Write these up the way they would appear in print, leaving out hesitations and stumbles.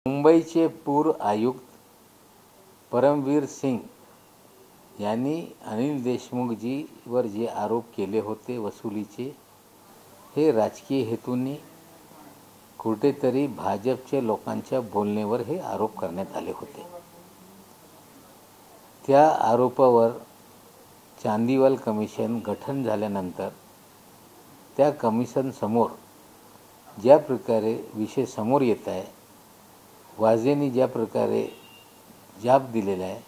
मुंबईचे पूर्व आयुक्त परमवीर सिंग यांनी अनिल देशमुखजीवर जे आरोप केले होते वसुलीचे, हे राजकीय हेतूंनी कुठेतरी भाजपच्या लोकांच्या बोलण्यावर हे आरोप करण्यात आले होते। त्या आरोपावर चांदीवाल कमिशन गठन झाल्यानंतर त्या कमिशन समोर ज्या प्रकारे विषय समोर येत आहे, वाजेंनी ज्या प्रकारे जाब दिलेला आहे,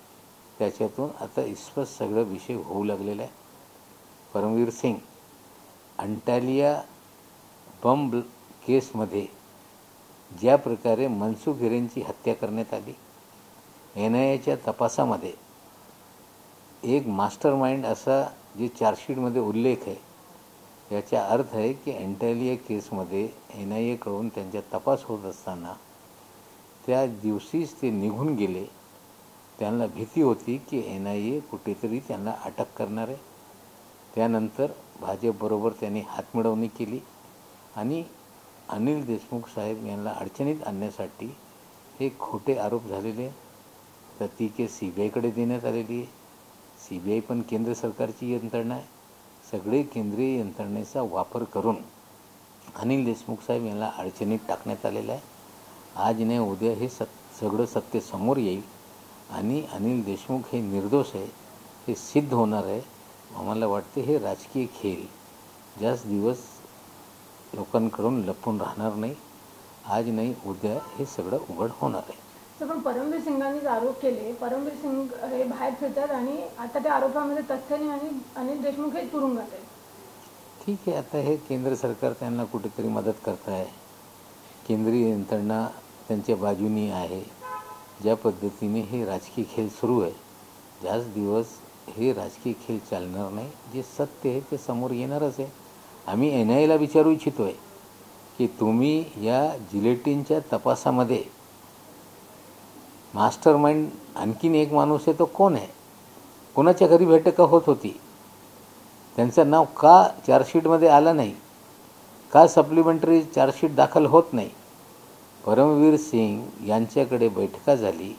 त्याच्यातून आता स्पष्ट सगळं विषय होऊ लागलेला आहे। परमवीर सिंग अंटालिया बम केसमध्ये ज्या प्रकारे मनसुख हिरेनची हत्या करण्यात आली, NIAच्या तपासामध्ये एक मास्टरमाइंड असा जे चार्जशीटमध्ये उल्लेख आहे, याचा अर्थ आहे की अंटालिया केसमध्ये NIAकडून त्यांचा तपास होत असताना त्या दिवशीच ते निघून गेले। त्यांना भीती होती की NIA कुठेतरी त्यांना अटक करणार आहे। त्यानंतर भाजपबरोबर त्यांनी हातमिळवणी केली आणि अनिल देशमुख साहेब यांना अडचणीत आणण्यासाठी हे खोटे आरोप झालेले। तर ती केस CBIकडे देण्यात आलेली आहे। CBI पण केंद्र सरकारची यंत्रणा आहे। सगळे केंद्रीय यंत्रणेचा वापर करून अनिल देशमुख साहेब यांना अडचणीत टाकण्यात आलेलं आहे। आज नाही उद्या हे सगळं सत्य समोर येईल आणि अनिल देशमुख हे निर्दोष आहे हे सिद्ध होणार आहे। आम्हाला वाटते हे राजकीय खेळ जास्त दिवस लोकांकडून लपून राहणार नाही। आज नाही उद्या हे सगळं उघड होणार आहे। पण परमवीर सिंगांनी आरोप केले, परमवीर सिंग हे बाहेर फिरतात आणि आता त्या आरोपामध्ये तथ्य नाही आणि अनिल देशमुख हे तुरुंगात आहे। ठीक आहे, आता हे केंद्र सरकार त्यांना कुठेतरी मदत करत आहे। केंद्रीय यंत्रणा त्यांच्या बाजूनी आहे। ज्या पद्धतीने हे राजकीय खेळ सुरू आहे, जास्त दिवस हे राजकीय खेळ चालणार नाही। जे सत्य आहे ते समोर येणारच आहे। आम्ही NIAला विचारू इच्छितो आहे की तुम्ही या जिलेटिनच्या तपासामध्ये मास्टरमाइंड आणखीन एक माणूस आहे, तो कोण आहे? कोणाच्या घरी बैठका होत होती? त्यांचं नाव का चार्जशीटमध्ये आलं नाही? का सप्लिमेंटरी चार्जशीट दाखल होत नाही? परमवीर सिंग यांच्याकडे बैठका झाली,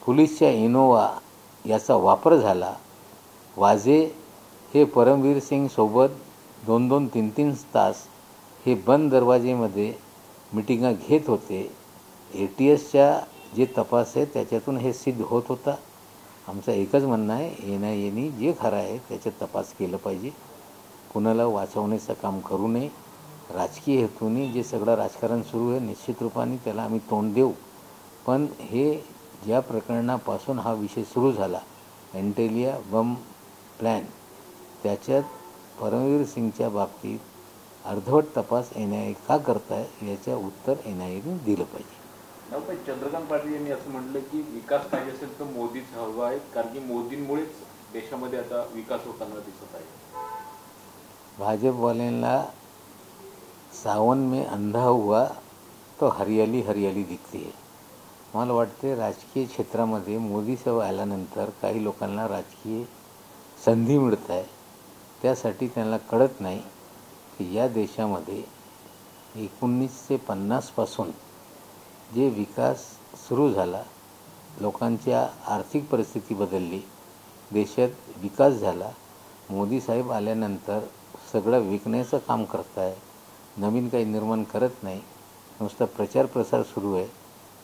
पोलिसच्या इनोवा याचा वापर झाला। वाजे हे परमवीर सिंग सोबत 2-2, 3-3 तास हे बंद दरवाजेमध्ये मिटिंगा घेत होते। ATSच्या जे तपास आहे त्याच्यातून हे सिद्ध होत होता। आमचं एकच म्हणणं आहे, NIAने जे खरं आहे त्याच्यात तपास केलं पाहिजे। कुणाला वाचवण्याचं काम करू नये। राजकीय हेतूने जे सगळं राजकारण सुरू आहे, निश्चित रूपाने त्याला आम्ही तोंड देऊ। पण हे ज्या प्रकरणापासून हा विषय सुरू झाला, अंटालिया बम प्लॅन, त्याच्यात परमवीर सिंगच्या बाबतीत अर्धवट तपास NIA का करत आहे याचं उत्तर NIAने दिलं पाहिजे। चंद्रकांत पाटील यांनी असं म्हटलं की विकास पाहिजे असेल तर मोदीच हवा आहे, कारण की मोदींमुळेच देशामध्ये आता विकास होताना दिसत आहे। भाजपवाल्यांना सावन में अंधा हुआ तो हरियाली हरियाली दिखती है। मला वाटते राजकीय क्षेत्रामध्ये मोदी साहेब आल्यानंतर काही लोकांना राजकीय संधी मिळत आहे। त्यासाठी त्यांना कळत नाही की या देशामध्ये 1950 पासून जे विकास सुरू झाला, लोकांच्या आर्थिक परिस्थिती बदलली, देशात विकास झाला। मोदी साहेब आल्यानंतर सगळं विकण्याचं काम करत आहे, नवीन काही निर्माण करत नाही, नुसता प्रचार प्रसार सुरू आहे।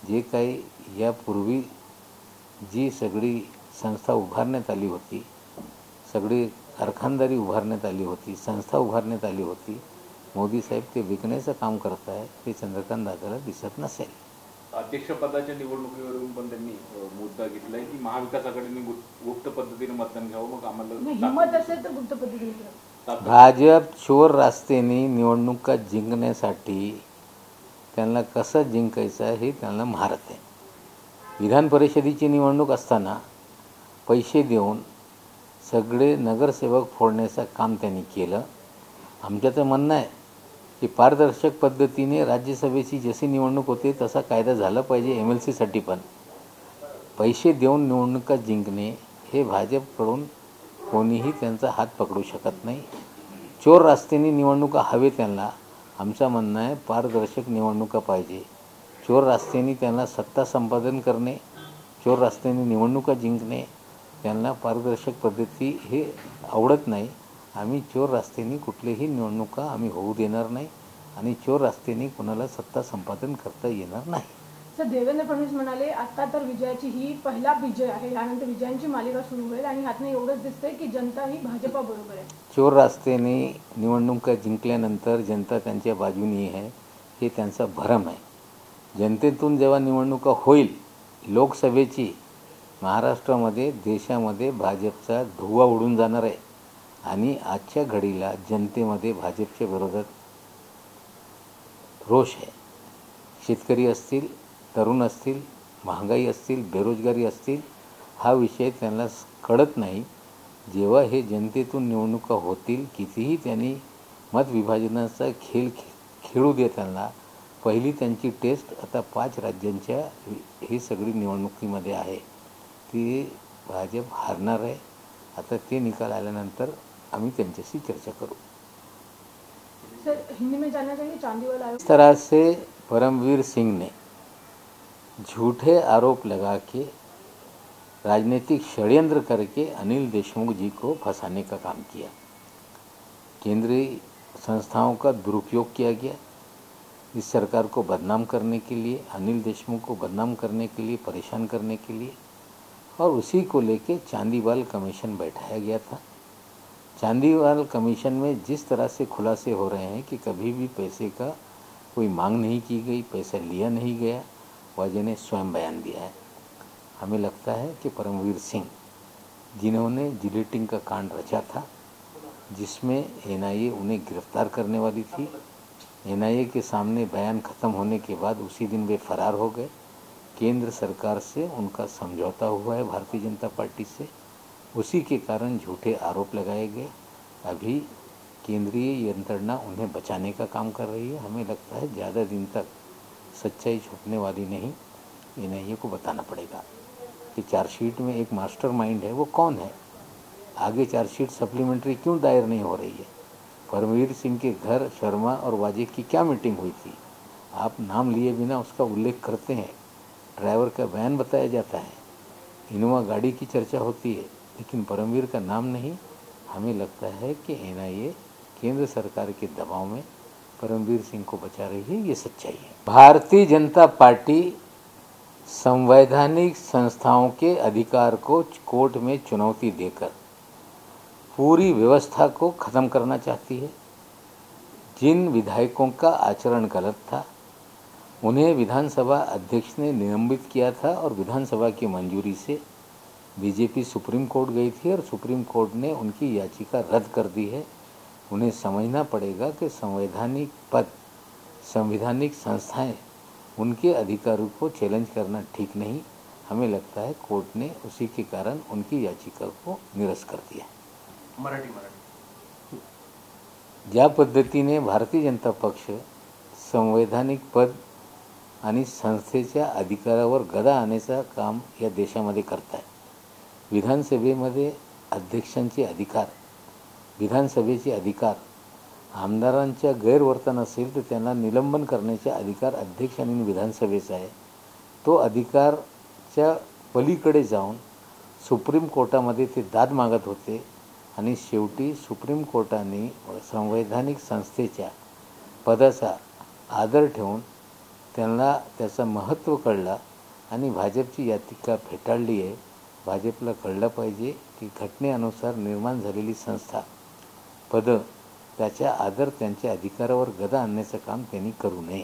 जे काही यापूर्वी जी सगळी संस्था उभारण्यात आली होती, सगळी कारखानदारी उभारण्यात आली होती, संस्था उभारण्यात आली होती, मोदी साहेब ते विकण्याचं काम करत आहे, ते चंद्रकांत दादाला दिसत नसेल। अध्यक्षपदाच्या निवडणुकीवरून पण त्यांनी मुद्दा घेतलाय की महाविकास आघाडीने गुप्त पद्धतीने मतदान घ्यावं, मग आम्हाला हिंमत असेल तर गुप्त पद्धतीने। भाजप चोर रस्त्याने निवडणुका जिंकण्यासाठी त्यांना कसं जिंकायचं आहे हे त्यांना माहित आहे। विधान परिषदेची निवडणूक असताना पैसे देऊन सगळे नगरसेवक फोडण्याचं काम त्यांनी केलं। आमचं तर म्हणणं आहे की पारदर्शक पद्धतीने राज्यसभेची जशी निवडणूक होते तसा कायदा झाला पाहिजे। MLCसाठी पण पैसे देऊन निवडणुका जिंकणे हे भाजपकडून कोणीही त्यांचा हात पकडू शकत नाही। चोर रस्त्याने निवडणुका हवे त्यांना। आमचं म्हणणं आहे पारदर्शक निवडणुका पाहिजे। चोर रस्त्याने त्यांना सत्ता संपादन करणे, चोर रस्त्याने निवडणुका जिंकणे, त्यांना पारदर्शक पद्धती हे आवडत नाही. आम्ही चोर रस्त्याने कुठलेही निवडणुका आम्ही होऊ देणार नाही आणि चोर रस्त्याने कोणाला सत्ता संपादन करता येणार नाही. सर, देवेंद्र फडणवीस म्हणाले आता तर विजयाची ही पहिला विजय आहे, यानंतर विजयांची मालिका सुरू होईल आणि ह्यातनं एवढंच दिसतंय की जनता ही भाजपाबरोबर आहे. चोर रस्त्याने निवडणुका जिंकल्यानंतर जनता त्यांच्या बाजूनी आहे हे त्यांचा भ्रम आहे. जनतेतून जेव्हा निवडणुका होईल लोकसभेची, महाराष्ट्रामध्ये देशामध्ये भाजपचा धुव्वा उडून जाणार आहे आणि आजच्या घडीला जनतेमध्ये भाजपच्या विरोधात रोष आहे. शेतकरी असतील, तरुण असतील, महागाई असतील, बेरोजगारी असतील, हा विषय त्यांना कळत नाही. जेव्हा हे जनतेतून निवडणुका होतील, कितीही त्यांनी मतविभाजनाचा खेळ खेळू दे त्यांना, पहिली त्यांची टेस्ट आता 5 राज्यांच्या ही सगळी निवडणुकीमध्ये आहे. ती भाजप हारणार आहे. आता ते निकाल आल्यानंतर आम्ही त्यांच्याशी चर्चा करू. सर, हिंदी में जानना चाहिए चांदीवाल आयोग इस तरह से परमवीर सिंह ने झूठे आरोप लगा के राजनीतिक षड्यंत्र करके अनिल देशमुख जी को फंसाने का काम किया. केंद्रीय संस्थाओं का दुरुपयोग किया गया इस सरकार को बदनाम करने के लिए, अनिल देशमुख को बदनाम करने के लिए, परेशान करने के लिए, और उसी को लेके चांदीवाल कमीशन बैठाया गया था. चांदीवाल कमीशन में जिस तरह से खुलासे हो रहे हैं कि कभी भी पैसे का कोई मांग नहीं की गई, पैसा लिया नहीं गया, वाजे ने स्वयं बयान दिया है. हमें लगता है कि परमवीर सिंह जिन्होंने जिलेटिंग का कांड रचा था, जिसमें एनआईए उन्हें गिरफ्तार करने वाली थी, एनआईए के सामने बयान ख़त्म होने के बाद उसी दिन वे फरार हो गए. केंद्र सरकार से उनका समझौता हुआ है भारतीय जनता पार्टी से, उसी के कारण झूठे आरोप लगाए गए. अभी केंद्रीय यंत्रणा उन्हें बचाने का काम कर रही है. हमें लगता है ज़्यादा दिन तक सच्चाई छुपने वाली नहीं. एनआईए को बताना पड़ेगा कि चार्जशीट में एक मास्टरमाइंड है, वो कौन है. आगे चार्जशीट सप्लीमेंट्री क्यों दायर नहीं हो रही है. परमवीर सिंह के घर शर्मा और वाजे की क्या मीटिंग हुई थी. आप नाम लिए बिना उसका उल्लेख करते हैं. ड्राइवर का बयान बताया जाता है, इनोवा गाड़ी की चर्चा होती है, लेकिन परमवीर का नाम नहीं. हमें लगता है कि एनआईए केंद्र सरकार के दबाव में परमवीर सिंह को बचा रही है. ये सच्चाई है. भारतीय जनता पार्टी संवैधानिक संस्थाओं के अधिकार को कोर्ट में चुनौती देकर पूरी व्यवस्था को ख़त्म करना चाहती है. जिन विधायकों का आचरण गलत था उन्हें विधानसभा अध्यक्ष ने निलंबित किया था और विधानसभा की मंजूरी से बीजेपी सुप्रीम कोर्ट गई थी और सुप्रीम कोर्ट ने उनकी याचिका रद्द कर दी है. उन्हें समझना पड़ेगा कि संवैधानिक पद, संवैधानिक संस्थाएं, उनके अधिकारों को चैलेंज करना ठीक नहीं. हमें लगता है कोर्ट ने उसी के कारण उनकी याचिका को निरस्त कर दिया. ज्या पद्धतीने भारतीय जनता पक्ष संवैधानिक पद आणि संस्थेच्या अधिकारावर गदा आणण्याचा काम या देशामध्ये करत आहे. विधानसभेमध्ये अध्यक्षांचे अधिकार, विधानसभेचे अधिकार, आमदारांच्या गैरवर्तन असेल तर त्यांना निलंबन करण्याचे अधिकार अध्यक्ष आणि विधानसभेचा आहे. तो अधिकारच्या पलीकडे जाऊन सुप्रीम कोर्टामध्ये ते दाद मागत होते आणि शेवटी सुप्रीम कोर्टाने संवैधानिक संस्थेच्या पदाचा आदर ठेवून त्यांना त्याचं महत्त्व कळलं आणि भाजपची याचिका फेटाळली आहे. भाजपला कळलं पाहिजे की घटनेनुसार निर्माण झालेली संस्था, पदं, त्याचा आदर, त्यांच्या अधिकारावर गदा आणण्याचं काम त्यांनी करू नये.